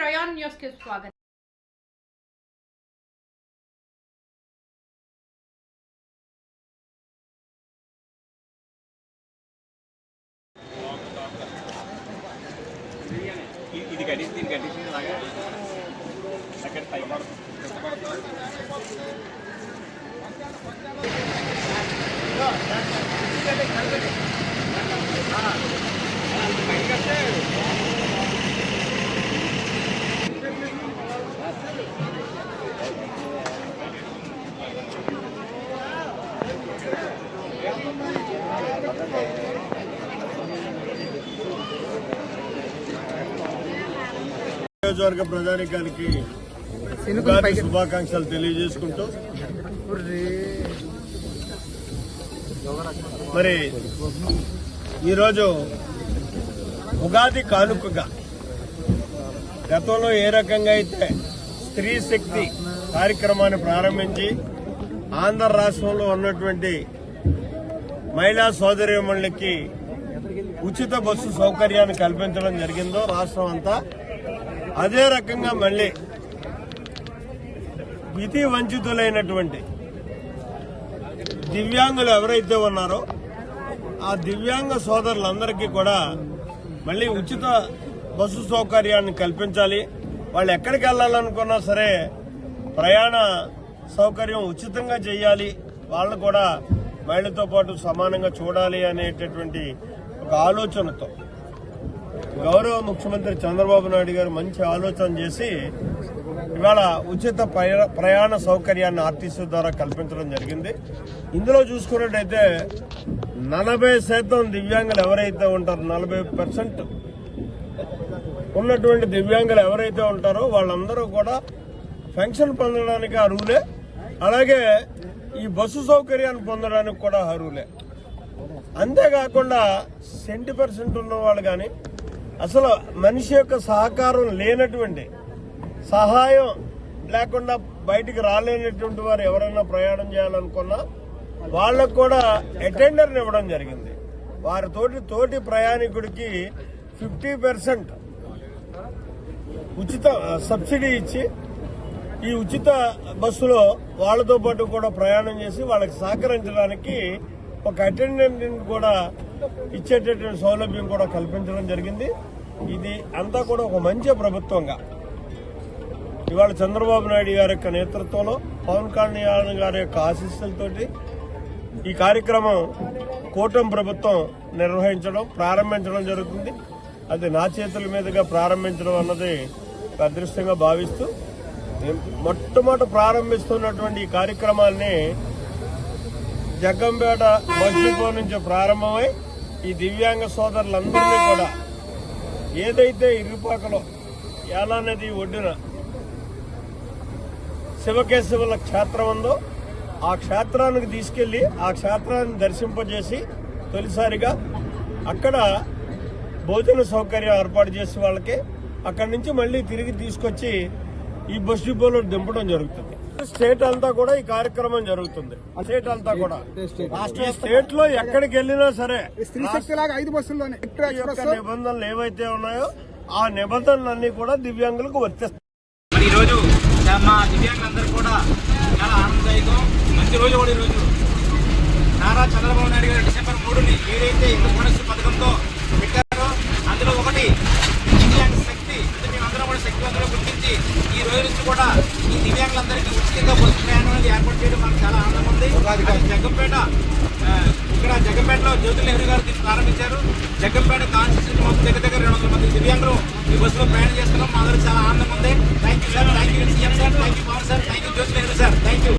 Prayan news కి స్వాగతం. ఇది కట్టించింది లాగా అక్కడ టైం నియోజకవర్గ ప్రజానికానికి శుభాకాంక్షలు తెలియజేసుకుంటూ మరి ఈరోజు ఉగాది కానుకగా గతంలో ఏ రకంగా అయితే స్త్రీ శక్తి కార్యక్రమాన్ని ప్రారంభించి ఆంధ్ర రాష్ట్రంలో ఉన్నటువంటి మహిళా సోదరీమణులకి ఉచిత బస్సు సౌకర్యాన్ని కల్పించడం జరిగిందో రాష్ట్రం అంతా, అదే రకంగా మళ్ళీ విధి వంచితులైనటువంటి దివ్యాంగులు ఎవరైతే ఉన్నారో ఆ దివ్యాంగ సోదరులందరికీ కూడా మళ్ళీ ఉచిత బస్సు సౌకర్యాన్ని కల్పించాలి. వాళ్ళు ఎక్కడికి వెళ్లాలనుకున్నా సరే ప్రయాణ సౌకర్యం ఉచితంగా చేయాలి, వాళ్ళు కూడా మహిళతో పాటు సమానంగా చూడాలి అనేటటువంటి ఒక ఆలోచనతో గౌరవ ముఖ్యమంత్రి చంద్రబాబు నాయుడు గారు మంచి ఆలోచన చేసి ఇవాళ ఉచిత ప్రయాణ సౌకర్యాన్ని ఆర్టీసీ ద్వారా కల్పించడం జరిగింది. ఇందులో చూసుకున్నట్టయితే 40% దివ్యాంగులు ఎవరైతే ఉంటారో 40% ఉన్నటువంటి దివ్యాంగులు ఎవరైతే ఉంటారో వాళ్ళందరూ కూడా పెన్షన్ పొందడానికి అర్హులే, అలాగే ఈ బస్సు సౌకర్యాన్ని పొందడానికి కూడా అర్హులే. అంతేకాకుండా 20% ఉన్న వాళ్ళు కానీ అసలు మనిషి యొక్క సహకారం లేనటువంటి, సహాయం లేకుండా బయటికి రాలేనటువంటి వారు ఎవరైనా ప్రయాణం చేయాలనుకున్నా వాళ్ళకు కూడా అటెండర్ని ఇవ్వడం జరిగింది. వారి తోటి ప్రయాణికుడికి 50% ఉచిత సబ్సిడీ ఇచ్చి ఈ ఉచిత బస్సులో వాళ్ళతో పాటు కూడా ప్రయాణం చేసి వాళ్ళకి సహకరించడానికి ఒక అటెండెంట్ కూడా ఇచ్చేటటువంటి సౌలభ్యం కూడా కల్పించడం జరిగింది. ఇది అంతా కూడా ఒక మంచి ప్రభుత్వంగా ఇవాళ చంద్రబాబు నాయుడు గారి యొక్క నేతృత్వంలో, పవన్ కళ్యాణ్ గారి యొక్క ఆశీస్సులతోటి ఈ కార్యక్రమం కూటమి ప్రభుత్వం ప్రారంభించడం జరుగుతుంది. అది నా చేతుల మీదుగా ప్రారంభించడం అన్నది అదృష్టంగా భావిస్తూ మొట్టమొదట ప్రారంభిస్తున్నటువంటి ఈ కార్యక్రమాన్ని జగ్గంపేట బస్ డిపో నుంచి ప్రారంభమై ఈ దివ్యాంగ సోదరులందరినీ కూడా ఏదైతే ఇరుపాకలో యాలా నది ఒడ్డున శివకేశవుల క్షేత్రం ఉందో ఆ క్షేత్రానికి తీసుకెళ్లి ఆ క్షేత్రాన్ని దర్శింపజేసి తొలిసారిగా అక్కడ భోజన సౌకర్యం ఏర్పాటు చేసి వాళ్ళకి అక్కడి నుంచి మళ్లీ తిరిగి తీసుకొచ్చి ఈ బస్ డిపోలో దింపడం జరుగుతుంది. స్టేట్ అంతా కూడా ఈ కార్యక్రమం జరుగుతుంది. స్టేట్ అంతా కూడా స్టేట్ లో ఎక్కడికి వెళ్ళినా సరే 5 బస్సుల్లోనే నిబంధనలు ఏవైతే ఉన్నాయో ఆ నిబంధనలన్నీ కూడా దివ్యాంగులకు వర్తిస్తాయి. మరి ఈ రోజు మా దివ్యాంగులందరూ కూడా చాలా ఆనందదాయకం, మంచి రోజు కూడా ఈ రోజు. నారా చంద్రబాబు నాయుడు గారు డిసెంబర్ 3ని ఏదైతే ఇంద్రధనుస్సు పథకంతో పెట్టారో అందులో ఒకటి దివ్యాంగ శక్తి, అంటే మేమందరం కూడా శక్తివంతంగా గుర్తించి ఈ రోజు నుంచి కూడా ఈ దివ్యాంగులందరికీ ఉచితంగా బస్సు ప్రయాణం అనేది ఏర్పాటు చేయడం మనకు చాలా ఆనందంగా ఉంది. జగ్గంపేటలో జ్యోతి నెహ్రూ గారు దీన్ని ప్రారంభించారు. జగ్గంపేట కాన్స్టిట్యూషన్ మొత్తం దగ్గర 200 మంది దివ్యాంగులు ఈ బస్సులో ప్రయాణం చేస్తున్నాం. మా అందరికి చాలా ఆనందంగా ఉంది. Thank you sir, thank you CM sir, thank you Pavan sir, thank you Jyothi Nehru sir, thank you.